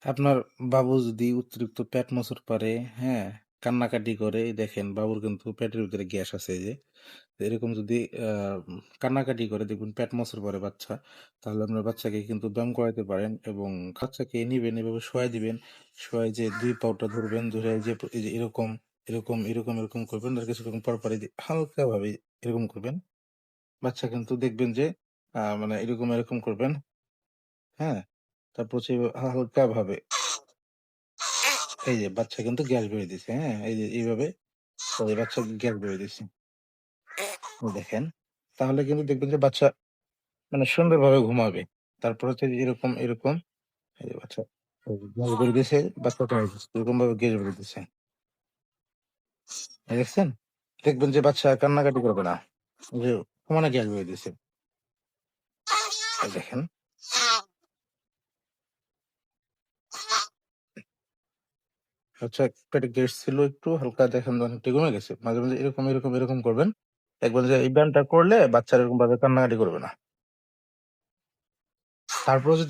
আপনার বাবু যদি অতিরিক্ত পেট মোচড় পারে, হ্যাঁ? কান্নাকাটি করে, এই দেখেন বাবুর কিন্তু পেটের ভিতরে গ্যাস আছে এই যে। তো এরকম যদি আ কান্নাকাটি করে দেখবেন পেট মোচড় পড়ে বাচ্চা, তাহলে আপনার বাচ্চাকে কিন্তু ব্যায়াম করাইতে পারেন এবং বাচ্চাকে নিবেন, এভাবে শোয়াই দিবেন। শোয়ায় যে ২ পাওটা ধরবেন, ধরে এই যে এরকম করবেন। আর কিছুক্ষণ পর এই যে হালকাভাবে এরকম করবেন। বাচ্চা কিন্তু দেখবেন যে মানে এরকম করবেন, হ্যাঁ? তারপর হচ্ছে হালকাভাবে এই যে বাচ্চা কিন্তু গ্যাস বের হইতেছে, হ্যাঁ? এই যে এইভাবে এই যে বাচ্চা গ্যাস বের হইতেছে। দেখেন। তাহলে কিন্তু দেখবেন যে বাচ্চা মানে সুন্দরভাবে ঘুমাবে। তারপর হচ্ছে যে এরকম এই যে বাচ্চা এই যে গ্যাস বের হইতেছে, বাচ্চাটা এরকমভাবে গ্যাস বের হইতেছে। দেখছেন? দেখবেন যে বাচ্চা কান্নাকাটি করবে না। এই যে সমানে গ্যাস বের হইতেছে। এই দেখেন। আচ্ছা পেটে গ্যাস ছিল একটু হালকা দেখেন অনেকটা কমে গেছে। মাঝে মাঝে এরকম করবেন। দেখবেন যে এই ব্যায়ামটা করলে বাচ্চা এরকমভাবে কান্নাকাটি করবে না। তারপরেও যদি